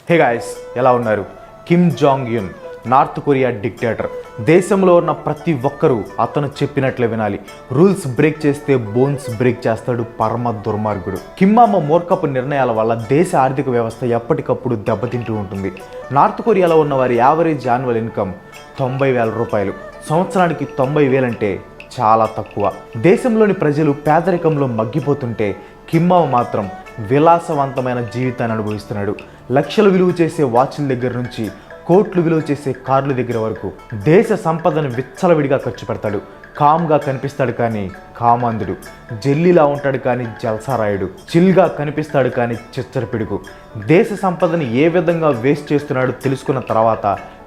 Hey guys, ఎలా ఉన్నారు? Kim Jong Un north Korea dictator. దేశంలో ఉన్న ప్రతి ఒక్కరూ అతను చెప్పినట్లే వినాలి. రూల్స్ బ్రేక్ చేస్తే బోన్స్ బ్రేక్ చేస్తాడు పరమ దుర్మార్గుడు. కిమ్మామ మూర్ఖపు నిర్ణయాల వల్ల దేశ ఆర్థిక వ్యవస్థ ఎప్పటికప్పుడు దెబ్బతింటూ ఉంటుంది. నార్త్ కొరియాలో ఉన్న వారి యావరేజ్ యాన్యువల్ ఇన్కమ్ 90,000 రూపాయలు. సంవత్సరానికి 90,000 అంటే చాలా తక్కువ. దేశంలోని ప్రజలు పేదరికంలో మగ్గిపోతుంటే కిమ్మామ మాత్రం విలాసవంతమైన జీవితాన్ని అనుభవిస్తున్నాడు. లక్షలు విలువ చేసే వాచ్ల దగ్గర నుంచి కోట్లు విలువ చేసే కార్ల దగ్గర వరకు దేశ సంపదను విచ్చలవిడిగా ఖర్చు పెడతాడు. కామ్గా కనిపిస్తాడు కానీ కామాంధుడు. జెల్లీలా ఉంటాడు కానీ జల్సారాయుడు. చిల్గా కనిపిస్తాడు కానీ చిచ్చరపిడుగు. దేశ సంపదని ఏ విధంగా వేస్ట్ చేస్తున్నాడో తెలుసుకున్న తర్వాత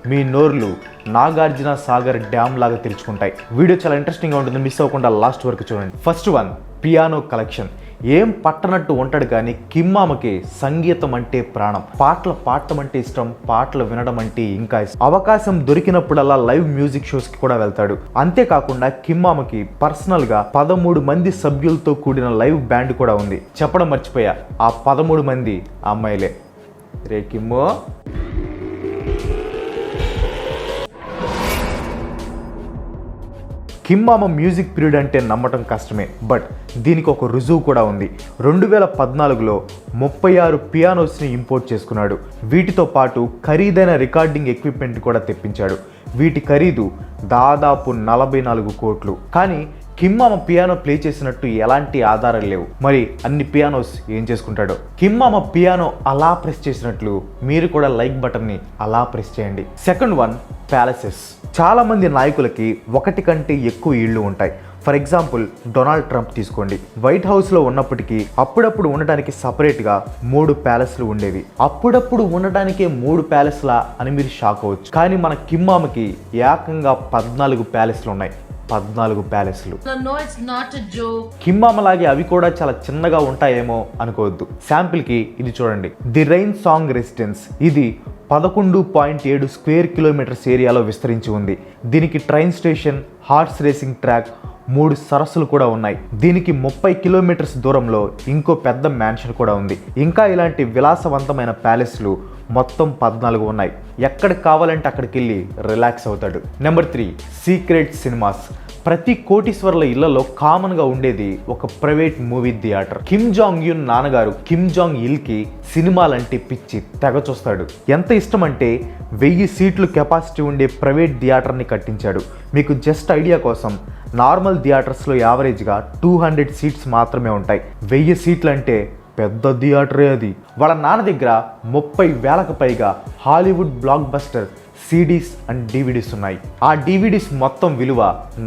మీ నోర్లు నాగార్జున సాగర్ డ్యామ్ లాగా తెరుచుకుంటాయి. వీడియో చాలా ఇంట్రెస్టింగ్గా ఉంటుంది, మిస్ అవ్వకుండా లాస్ట్ వరకు చూడండి. First one, piano collection. ఏం పట్టనట్టు ఉంటాడు కానీ కిమ్మామకి సంగీతం అంటే ప్రాణం. పాటలు పాడటం అంటే ఇష్టం, పాటలు వినడం అంటే ఇంకా ఇష్టం. అవకాశం దొరికినప్పుడల్లా లైవ్ మ్యూజిక్ షోస్కి కూడా వెళ్తాడు. అంతేకాకుండా కిమ్మామకి పర్సనల్గా 13 మంది సభ్యులతో కూడిన లైవ్ బ్యాండ్ కూడా ఉంది. చెప్పడం మర్చిపోయా, ఆ 13 మంది అమ్మాయిలే. రే కిమ్మో, కిమ్మామ మ్యూజిక్ పీరియడ్ అంటే నమ్మటం కష్టమే, బట్ దీనికి ఒక రుజువు కూడా ఉంది. 2014లో 36 పియానోస్ని ఇంపోర్ట్ చేసుకున్నాడు. వీటితో పాటు ఖరీదైన రికార్డింగ్ ఎక్విప్మెంట్ కూడా తెప్పించాడు. వీటి ఖరీదు దాదాపు 44 కోట్లు. కానీ కిమ్మామ పియానో ప్లే చేసినట్టు ఎలాంటి ఆధారాలు లేవు. మరి అన్ని పియానోస్ ఏం చేసుకుంటాడో. కిమ్మామ పియానో అలా ప్రెస్ చేసినట్లు మీరు కూడా లైక్ బటన్ని అలా ప్రెస్ చేయండి. Second one, palaces. చాలా మంది నాయకులకి ఒకటి కంటే ఎక్కువ ఇళ్ళు ఉంటాయి. ఫర్ ఎగ్జాంపుల్ డొనాల్డ్ ట్రంప్ తీసుకోండి. వైట్ హౌస్లో ఉన్నప్పటికీ అప్పుడప్పుడు ఉండటానికి సపరేట్గా 3 ప్యాలెస్లు ఉండేవి. అప్పుడప్పుడు ఉండటానికే 3 ప్యాలెస్లా అని మీరు షాక్ అవ్వచ్చు. కానీ మన కిమ్మామకి ఏకంగా 14 ప్యాలెస్లు ఉన్నాయి. 14 ప్యాలెస్లు. కిమ్మామలాగే అవి కూడా చాలా చిన్నగా ఉంటాయేమో అనుకోవద్దు. శాంపిల్కి ఇది చూడండి, ది రైన్ సాంగ్ రెసిడెన్స్. ఇది 11.7 స్క్వేర్ కిలోమీటర్స్ ఏరియాలో విస్తరించి ఉంది. దీనికి train station, horse racing track, 3 సరస్సులు కూడా ఉన్నాయి. దీనికి 30 కిలోమీటర్స్ దూరంలో ఇంకో పెద్ద మ్యాన్షన్ కూడా ఉంది. ఇంకా ఇలాంటి విలాసవంతమైన ప్యాలెస్లు మొత్తం 14 ఉన్నాయి. ఎక్కడికి కావాలంటే అక్కడికి వెళ్ళి రిలాక్స్ అవుతాడు. Number 3, secret cinemas. ప్రతి కోటీశ్వర్ల ఇళ్లలో కామన్గా ఉండేది ఒక private movie theatre. Kim Jong Un నాన్నగారు కిమ్ జాంగ్ ఇల్కి సినిమాలంటే పిచ్చి, తెగ చూస్తాడు. ఎంత ఇష్టం అంటే 1000 సీట్లు కెపాసిటీ ఉండే ప్రైవేట్ థియేటర్ని కట్టించాడు. మీకు జస్ట్ ఐడియా కోసం, నార్మల్ థియేటర్స్లో యావరేజ్గా 200 సీట్స్ మాత్రమే ఉంటాయి. 1000 సీట్లు అంటే పెద్ద థియేటరే అది. వాళ్ళ నాన్న దగ్గర 30,000కు పైగా Hollywood block buster CDs and DVDs ఉన్నాయి. ఆ డివిడీస్ మొత్తం విలువ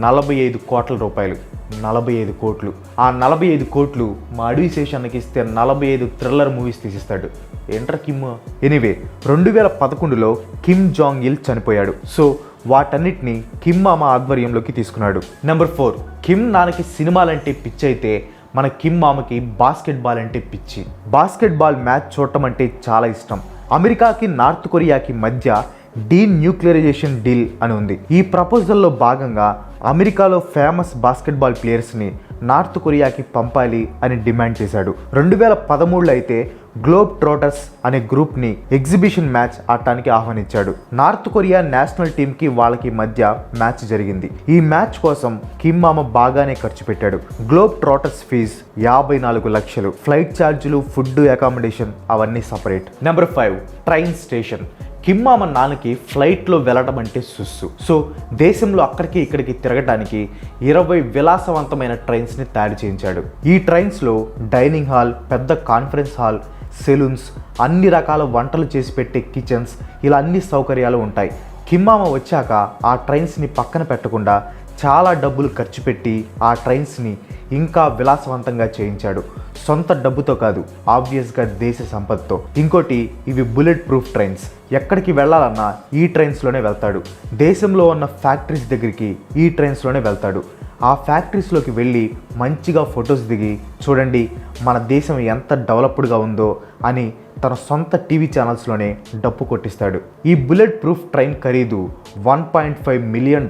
45 కోట్ల రూపాయలు. 45 కోట్లు. ఆ 45 కోట్లు మా అడవి శేషానికి ఇస్తే 45 థ్రిల్లర్ మూవీస్ తీసిస్తాడు. ఏంట్రా కిమ్. ఎనీవే, 2011లో కిమ్ జాంగ్ ఇల్ చనిపోయాడు. సో వాటన్నిటిని కిమ్మామ ఆధ్వర్యంలోకి తీసుకున్నాడు. నెంబర్ 4, కిమ్ నాన్నకి సినిమాలంటే పిచ్చి అయితే మన కిమ్ మామకి బాస్కెట్బాల్ అంటే పిచ్చి. బాస్కెట్బాల్ మ్యాచ్ చూడటం అంటే చాలా ఇష్టం. అమెరికాకి నార్త్ కొరియాకి మధ్య డీన్యూక్లియరైజేషన్ డీల్ అని ఉంది. ఈ ప్రపోజల్లో భాగంగా అమెరికాలో ఫేమస్ బాస్కెట్బాల్ ప్లేయర్స్ని నార్త్ కొరియాకి పంపాలి అని డిమాండ్ చేశాడు. 2013లో అయితే గ్లోబ్ ట్రోటర్స్ అనే గ్రూప్ని ఎగ్జిబిషన్ మ్యాచ్ ఆడటానికి ఆహ్వానించాడు. నార్త్ కొరియా నేషనల్ టీంకి వాళ్ళకి మధ్య మ్యాచ్ జరిగింది. ఈ మ్యాచ్ కోసం కిమ్మామ బాగానే ఖర్చు పెట్టాడు. గ్లోబ్ ట్రోటర్స్ ఫీజు 54 లక్షలు. ఫ్లైట్ ఛార్జీలు, ఫుడ్, అకామిడేషన్ అవన్నీ సపరేట్. Number 5, train station. కిమ్మామ నాన్నకి ఫ్లైట్లో వెళ్ళడం అంటే సుస్సు. సో దేశంలో అక్కడికి ఇక్కడికి తిరగడానికి 20 విలాసవంతమైన ట్రైన్స్ని తయారు చేయించాడు. ఈ ట్రైన్స్లో డైనింగ్ హాల్, పెద్ద కాన్ఫరెన్స్ హాల్, సెలూన్స్, అన్ని రకాల వంటలు చేసి పెట్టే కిచెన్స్, ఇలా అన్ని సౌకర్యాలు ఉంటాయి. కిమ్మామ వచ్చాక ఆ ట్రైన్స్ని పక్కన పెట్టకుండా చాలా డబ్బులు ఖర్చు పెట్టి ఆ ట్రైన్స్ని ఇంకా విలాసవంతంగా చేయించాడు. సొంత డబ్బుతో కాదు, ఆబ్వియస్గా దేశ సంపదతో. ఇంకోటి, ఇవి బుల్లెట్ ప్రూఫ్ ట్రైన్స్. ఎక్కడికి వెళ్ళాలన్నా ఈ ట్రైన్స్లోనే వెళ్తాడు. దేశంలో ఉన్న ఫ్యాక్టరీస్ దగ్గరికి ఈ ట్రైన్స్లోనే వెళ్తాడు. ఆ ఫ్యాక్టరీస్లోకి వెళ్ళి మంచిగా ఫొటోస్ దిగి, చూడండి మన దేశం ఎంత డెవలప్డ్గా ఉందో అని తన సొంత టీవీ ఛానల్స్లోనే డప్పు కొట్టిస్తాడు. ఈ బుల్లెట్ ప్రూఫ్ ట్రైన్ ఖరీదు $1.5 మిలియన్.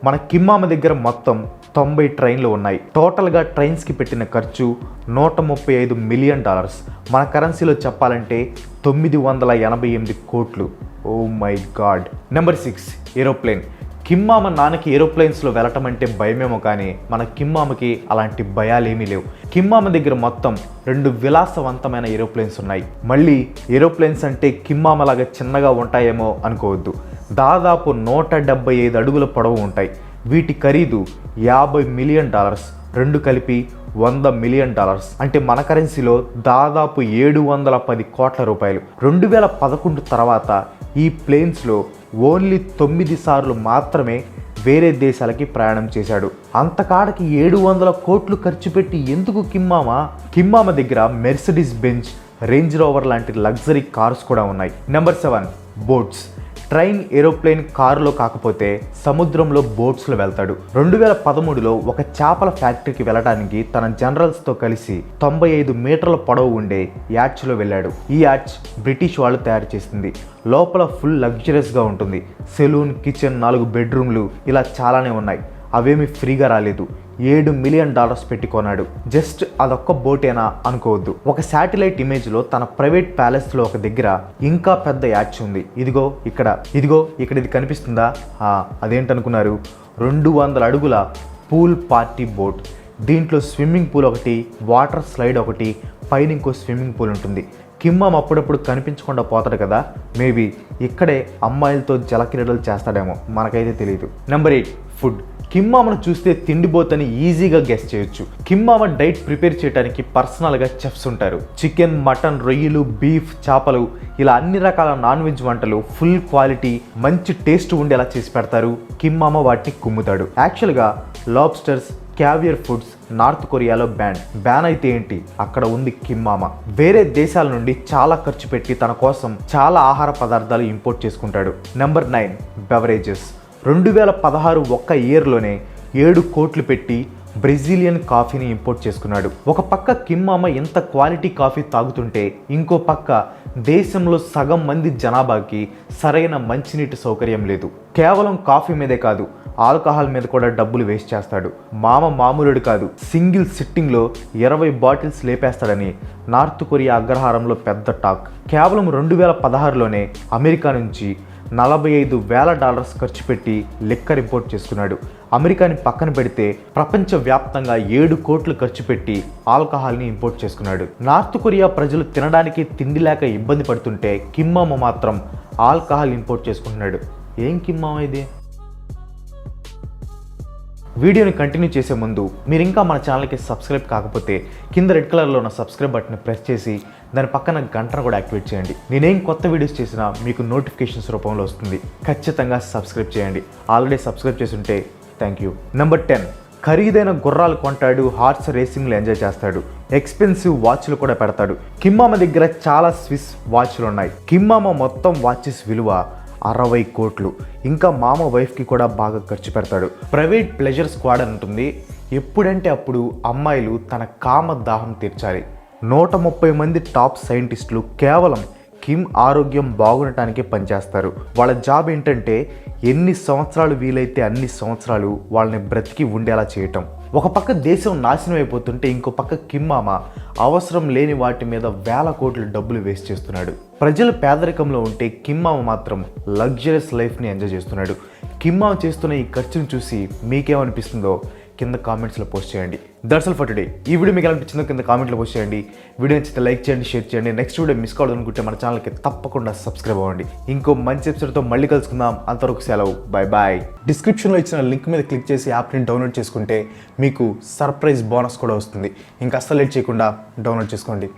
మన కిమ్మామ దగ్గర మొత్తం 90 ట్రైన్లు ఉన్నాయి. టోటల్గా ట్రైన్స్కి పెట్టిన ఖర్చు $135 మిలియన్. మన కరెన్సీలో చెప్పాలంటే 988 కోట్లు. Oh my God. Number 6 aeroplane. కిమ్మామ నాన్నకి ఏరోప్లేన్స్లో వెళ్ళటం అంటే భయమేమో కానీ మన కిమ్మామకి అలాంటి భయాలేమీ లేవు. కిమ్మామ దగ్గర మొత్తం 2 విలాసవంతమైన ఏరోప్లేన్స్ ఉన్నాయి. మళ్ళీ ఏరోప్లేన్స్ అంటే కిమ్మామలాగా చిన్నగా ఉంటాయేమో అనుకోవద్దు. దాదాపు 175 అడుగుల పొడవు ఉంటాయి. వీటి ఖరీదు $50 మిలియన్, 2 కలిపి $100 మిలియన్. అంటే మన కరెన్సీలో దాదాపు 710 కోట్ల రూపాయలు. 2011 తర్వాత ఈ ప్లేన్స్లో ఓన్లీ 9 సార్లు మాత్రమే వేరే దేశాలకి ప్రయాణం చేశాడు. అంతకాడకి 700 కోట్లు ఖర్చు పెట్టి ఎందుకు కిమ్మామ దగ్గర మెర్సిడీస్ బెంజ్, రేంజ్ రోవర్ లాంటి లగ్జరీ కార్స్ కూడా ఉన్నాయి. Number 7 boats. ట్రైన్, ఏరోప్లేన్, కారులో కాకపోతే సముద్రంలో బోట్స్లో వెళ్తాడు. 2013లో ఒక చేపల ఫ్యాక్టరీకి వెళ్ళడానికి తన జనరల్స్తో కలిసి 95 మీటర్ల పొడవు ఉండే యాచ్లో వెళ్ళాడు. ఈ యాచ్ బ్రిటిష్ వాళ్ళు తయారు చేసింది. లోపల ఫుల్ లగ్జరియస్గా ఉంటుంది. సెలూన్, కిచెన్, 4 బెడ్రూమ్లు ఇలా చాలానే ఉన్నాయి. అవేమి ఫ్రీగా రాలేదు. $7 మిలియన్ పెట్టి కొన్నాడు. జస్ట్ అదొక్క బోటేనా అనుకోవద్దు. ఒక శాటిలైట్ ఇమేజ్లో తన ప్రైవేట్ ప్యాలెస్లో ఒక దగ్గర ఇంకా పెద్ద యాచ్ ఉంది. ఇదిగో ఇక్కడ ఇది కనిపిస్తుందా? అదేంటనుకున్నారు? 200 అడుగుల పూల్ పార్టీ బోట్. దీంట్లో స్విమ్మింగ్ పూల్ ఒకటి, వాటర్ స్లైడ్ ఒకటి, పైన ఇంకో స్విమ్మింగ్ పూల్ ఉంటుంది. కిమ్మామ అప్పుడప్పుడు కనిపించకుండా పోతాడు కదా, మేబీ ఇక్కడే అమ్మాయిలతో జలక్రీడలు చేస్తాడేమో, మనకైతే తెలియదు. Number 8 food. కిమ్మామను చూస్తే తిండిపోతని ఈజీగా గెస్ చేయొచ్చు. కిమ్మామ డైట్ ప్రిపేర్ చేయడానికి పర్సనల్గా చెఫ్స్ ఉంటారు. చికెన్, మటన్, రొయ్యలు, బీఫ్, చేపలు ఇలా అన్ని రకాల నాన్ వెజ్ వంటలు ఫుల్ క్వాలిటీ, మంచి టేస్ట్ ఉండేలా చేసి పెడతారు. కిమ్మామ వాటిని కుమ్ముతాడు. యాక్చువల్గా లాబ్స్టర్స్, క్యావియర్ ఫుడ్స్ నార్త్ కొరియాలో బ్యాన్ అయితే ఏంటి, అక్కడ ఉంది కిమ్మామ. వేరే దేశాల నుండి చాలా ఖర్చు పెట్టి తన కోసం చాలా ఆహార పదార్థాలు ఇంపోర్ట్ చేసుకుంటాడు. Number 9 beverages. 2016 ఒక్క ఇయర్లోనే 7 కోట్లు పెట్టి బ్రెజిలియన్ కాఫీని ఇంపోర్ట్ చేసుకున్నాడు. ఒక పక్క కిమ్మామ ఎంత క్వాలిటీ కాఫీ తాగుతుంటే ఇంకో పక్క దేశంలో సగం మంది జనాభాకి సరైన మంచినీటి సౌకర్యం లేదు. కేవలం కాఫీ మీదే కాదు, ఆల్కహాల్ మీద కూడా డబ్బులు వేస్ట్ చేస్తాడు. మామూలుడు కాదు. సింగిల్ సిట్టింగ్లో 20 బాటిల్స్ లేపేస్తాడని నార్త్ కొరియా అగ్రహారంలో పెద్ద టాక్. కేవలం 2016లోనే అమెరికా నుంచి $45,000 ఖర్చు పెట్టి లిక్కర్ ఇంపోర్ట్ చేసుకున్నాడు. అమెరికాని పక్కన పెడితే ప్రపంచవ్యాప్తంగా 7 కోట్లు ఖర్చు పెట్టి ఆల్కహాల్ని ఇంపోర్ట్ చేసుకున్నాడు. నార్త్ కొరియా ప్రజలు తినడానికి తిండి లేక ఇబ్బంది పడుతుంటే కిమ్మామ మాత్రం ఆల్కహాల్ ఇంపోర్ట్ చేసుకుంటున్నాడు. ఏం కిమ్మామ ఇది? వీడియోని కంటిన్యూ చేసే ముందు మీరు ఇంకా మన ఛానల్కి సబ్స్క్రైబ్ కాకపోతే కింద రెడ్ కలర్లో ఉన్న సబ్స్క్రైబ్ బటన్ని ప్రెస్ చేసి దాని పక్కన గంటను కూడా యాక్టివేట్ చేయండి. నేనేం కొత్త వీడియోస్ చేసినా మీకు నోటిఫికేషన్స్ రూపంలో వస్తుంది. ఖచ్చితంగా సబ్స్క్రైబ్ చేయండి. ఆల్రెడీ సబ్స్క్రైబ్ చేసి ఉంటే థ్యాంక్ యూ. నెంబర్ 10 ఖరీదైన గుర్రాలు కొంటాడు, హార్స్ రేసింగ్లు ఎంజాయ్ చేస్తాడు, ఎక్స్పెన్సివ్ వాచ్లు కూడా పెడతాడు. కిమ్మామ దగ్గర చాలా స్విస్ వాచ్లు ఉన్నాయి. కిమ్మామ మొత్తం వాచెస్ విలువ 60 కోట్లు. ఇంకా మామ వైఫ్కి కూడా బాగా ఖర్చు పెడతాడు. ప్రైవేట్ ప్లెజర్ స్క్వాడ్ అని ఉంటుంది. ఎప్పుడంటే అప్పుడు అమ్మాయిలు తన కామ దాహం తీర్చాలి. 130 మంది టాప్ సైంటిస్టులు కేవలం కిమ్ ఆరోగ్యం బాగుండటానికే పనిచేస్తారు. వాళ్ళ జాబ్ ఏంటంటే ఎన్ని సంవత్సరాలు వీలైతే అన్ని సంవత్సరాలు వాళ్ళని బ్రతికి ఉండేలా చేయటం. ఒక పక్క దేశం నాశనం అయిపోతుంటే ఇంకో పక్క కిమ్మామ అవసరం లేని వాటి మీద వేల కోట్ల డబ్బులు వేస్ట్ చేస్తున్నాడు. ప్రజలు పేదరికంలో ఉంటే కిమ్మామ మాత్రం లగ్జరియస్ లైఫ్ని ఎంజాయ్ చేస్తున్నాడు. కిమ్మామ చేస్తున్న ఈ ఖర్చును చూసి మీకేమనిపిస్తుందో కింద కామెంట్స్లో పోస్ట్ చేయండి. That's all for today. ఈ వీడియో మీకు ఎలా అనిపించిందో కింద కామెంట్లో పోస్ట్ చేయండి. వీడియో నచ్చితే లైక్ చేయండి, షేర్ చేయండి. నెక్స్ట్ వీడియో మిస్ కావద్దు అనుకుంటే మన ఛానల్కి తప్పకుండా సబ్స్క్రైబ్ అవ్వండి. ఇంకో మంచి ఎపిసోడ్తో మళ్ళీ కలుసుకుందాం. అంతవరకు సెలవు, బాయ్. డిస్క్రిప్షన్లో ఇచ్చిన లింక్ మీద క్లిక్ చేసి యాప్ని డౌన్లోడ్ చేసుకుంటే మీకు సర్ప్రైజ్ బోనస్ కూడా వస్తుంది. ఇంకా అస్సలు లేట్ చేయకుండా డౌన్లోడ్ చేసుకోండి.